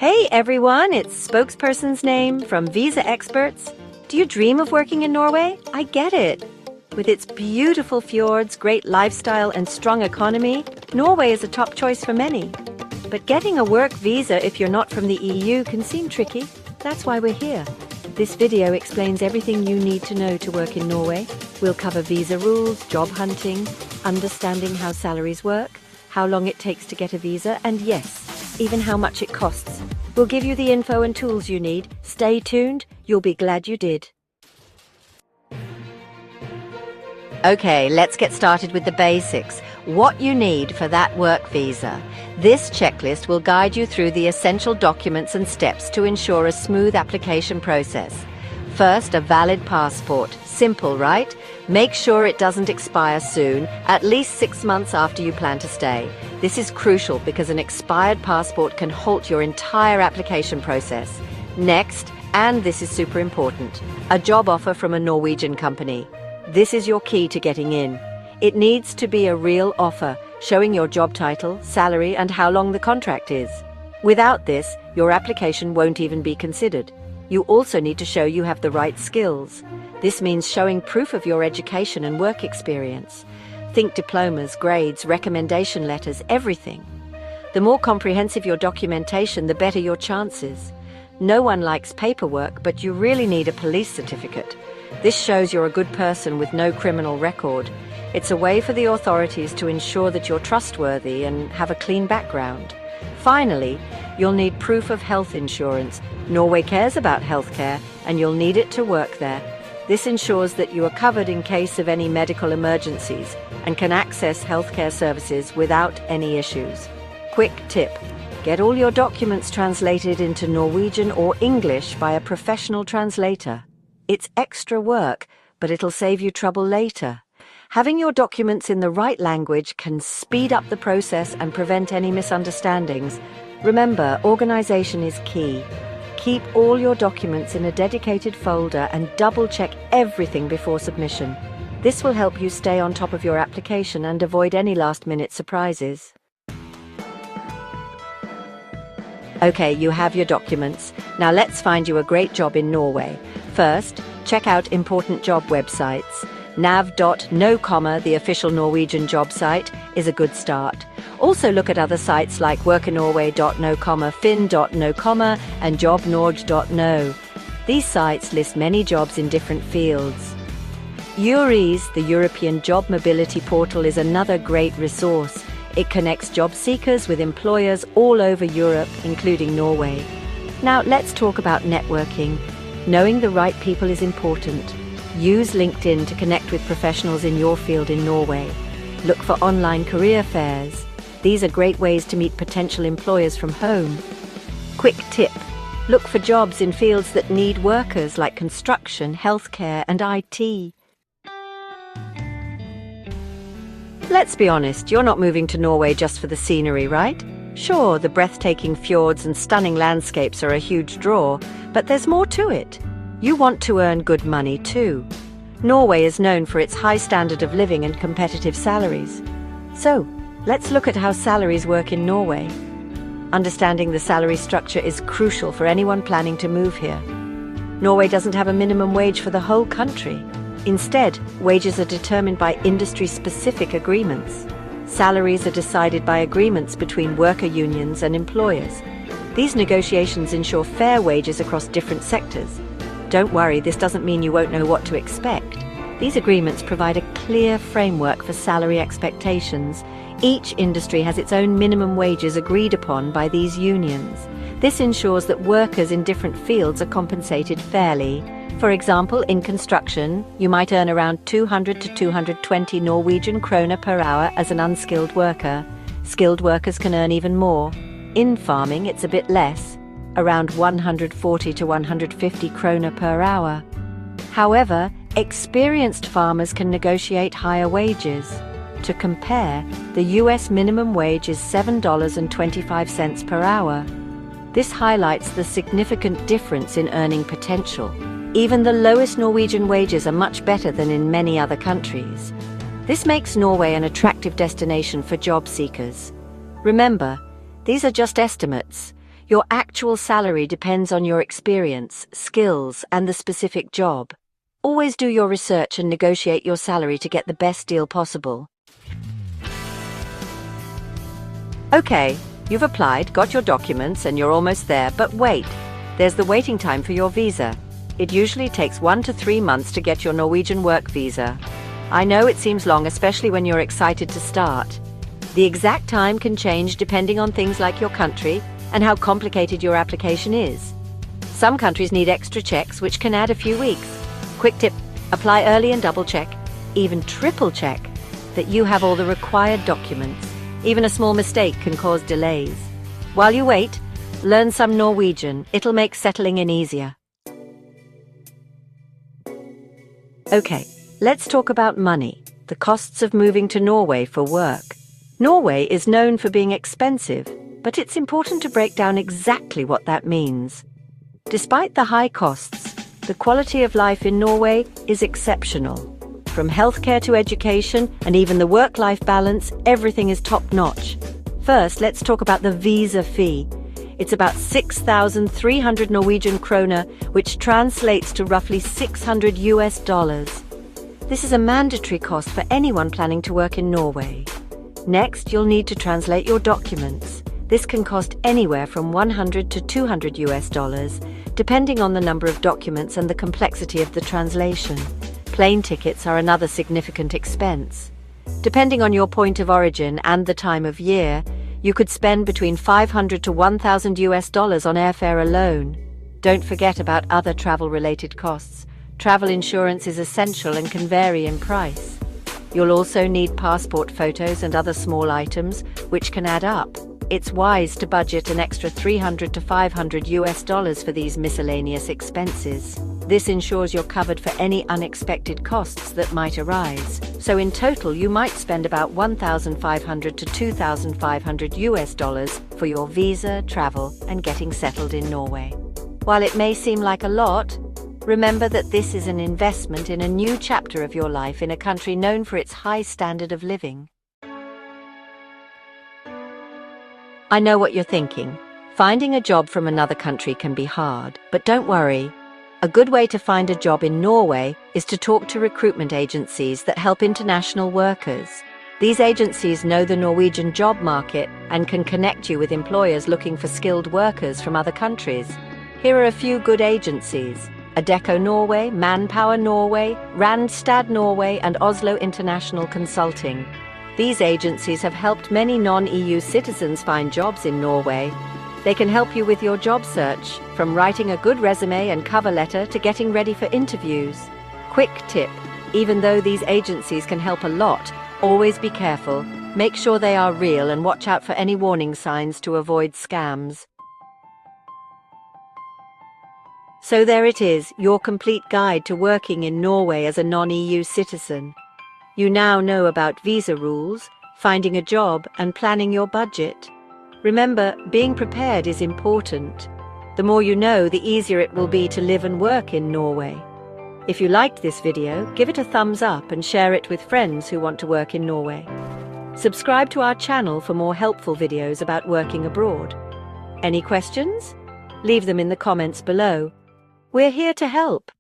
Hey everyone, it's spokesperson's name from Visa Experts. Do you dream of working in Norway? I get it. With its beautiful fjords, great lifestyle, and strong economy, Norway is a top choice for many. But getting a work visa if you're not from the EU can seem tricky. That's why we're here. This video explains everything you need to know to work in Norway. We'll cover visa rules, job hunting, understanding how salaries work, how long it takes to get a visa, and yes, even how much it costs. We'll give you the info and tools you need. Stay tuned, you'll be glad you did. Okay, let's get started with the basics. What you need for that work visa. This checklist will guide you through the essential documents and steps to ensure a smooth application process. First, a valid passport. Simple, right? Make sure it doesn't expire soon, at least 6 months after you plan to stay. This is crucial because an expired passport can halt your entire application process. Next, and this is super important, a job offer from a Norwegian company. This is your key to getting in. It needs to be a real offer, showing your job title, salary, and how long the contract is. Without this, your application won't even be considered. You also need to show you have the right skills. This means showing proof of your education and work experience. Think diplomas, grades, recommendation letters, everything. The more comprehensive your documentation, the better your chances. No one likes paperwork, but you really need a police certificate. This shows you're a good person with no criminal record. It's a way for the authorities to ensure that you're trustworthy and have a clean background. Finally, you'll need proof of health insurance. Norway cares about healthcare, and you'll need it to work there. This ensures that you are covered in case of any medical emergencies and can access healthcare services without any issues. Quick tip: get all your documents translated into Norwegian or English by a professional translator. It's extra work, but it'll save you trouble later. Having your documents in the right language can speed up the process and prevent any misunderstandings. Remember, organization is key. Keep all your documents in a dedicated folder and double-check everything before submission. This will help you stay on top of your application and avoid any last-minute surprises. Okay, you have your documents. Now let's find you a great job in Norway. First, check out important job websites. nav.no, the official Norwegian job site, is a good start. Also look at other sites like workanorway.no, fin.no, and jobnorge.no. These sites list many jobs in different fields. EURES, the European Job Mobility Portal, is another great resource. It connects job seekers with employers all over Europe, including Norway. Now let's talk about networking. Knowing the right people is important. Use LinkedIn to connect with professionals in your field in Norway. Look for online career fairs. These are great ways to meet potential employers from home. Quick tip: look for jobs in fields that need workers like construction, healthcare, and IT. Let's be honest, you're not moving to Norway just for the scenery, right? Sure, the breathtaking fjords and stunning landscapes are a huge draw, but there's more to it. You want to earn good money too. Norway is known for its high standard of living and competitive salaries. So, let's look at how salaries work in Norway. Understanding the salary structure is crucial for anyone planning to move here. Norway doesn't have a minimum wage for the whole country. Instead, wages are determined by industry-specific agreements. Salaries are decided by agreements between worker unions and employers. These negotiations ensure fair wages across different sectors. Don't worry, this doesn't mean you won't know what to expect. These agreements provide a clear framework for salary expectations. Each industry has its own minimum wages agreed upon by these unions. This ensures that workers in different fields are compensated fairly. For example, in construction, you might earn around 200 to 220 Norwegian kroner per hour as an unskilled worker. Skilled workers can earn even more. In farming, it's a bit less, around 140 to 150 kroner per hour. However, experienced farmers can negotiate higher wages. To compare, the US minimum wage is $7.25 per hour. This highlights the significant difference in earning potential. Even the lowest Norwegian wages are much better than in many other countries. This makes Norway an attractive destination for job seekers. Remember, these are just estimates. Your actual salary depends on your experience, skills, and the specific job. Always do your research and negotiate your salary to get the best deal possible. Okay, you've applied, got your documents, and you're almost there, but wait, there's the waiting time for your visa. It usually takes 1 to 3 months to get your Norwegian Work Visa. I know it seems long, especially when you're excited to start. The exact time can change depending on things like your country and how complicated your application is. Some countries need extra checks, which can add a few weeks. Quick tip, apply early and double-check, even triple-check, that you have all the required documents. Even a small mistake can cause delays. While you wait, learn some Norwegian. It'll make settling in easier. Okay, let's talk about money, the costs of moving to Norway for work. Norway is known for being expensive, but it's important to break down exactly what that means. Despite the high costs, the quality of life in Norway is exceptional. From healthcare to education and even the work-life balance, everything is top-notch. First, let's talk about the visa fee. It's about 6,300 Norwegian kroner, which translates to roughly $600. This is a mandatory cost for anyone planning to work in Norway. Next, you'll need to translate your documents. This can cost anywhere from $100 to $200, depending on the number of documents and the complexity of the translation. Plane tickets are another significant expense. Depending on your point of origin and the time of year, you could spend between $500 to $1,000 on airfare alone. Don't forget about other travel-related costs. Travel insurance is essential and can vary in price. You'll also need passport photos and other small items, which can add up. It's wise to budget an extra $300 to $500 for these miscellaneous expenses. This ensures you're covered for any unexpected costs that might arise. So in total, you might spend about $1,500 to $2,500 for your visa, travel, and getting settled in Norway. While it may seem like a lot, remember that this is an investment in a new chapter of your life in a country known for its high standard of living. I know what you're thinking. Finding a job from another country can be hard, but don't worry. A good way to find a job in Norway is to talk to recruitment agencies that help international workers. These agencies know the Norwegian job market and can connect you with employers looking for skilled workers from other countries. Here are a few good agencies: Adecco Norway, Manpower Norway, Randstad Norway, and Oslo International Consulting. These agencies have helped many non-EU citizens find jobs in Norway. They can help you with your job search, from writing a good resume and cover letter to getting ready for interviews. Quick tip: even though these agencies can help a lot, always be careful. Make sure they are real and watch out for any warning signs to avoid scams. So there it is, your complete guide to working in Norway as a non-EU citizen. You now know about visa rules, finding a job, and planning your budget. Remember, being prepared is important. The more you know, the easier it will be to live and work in Norway. If you liked this video, give it a thumbs up and share it with friends who want to work in Norway. Subscribe to our channel for more helpful videos about working abroad. Any questions? Leave them in the comments below. We're here to help.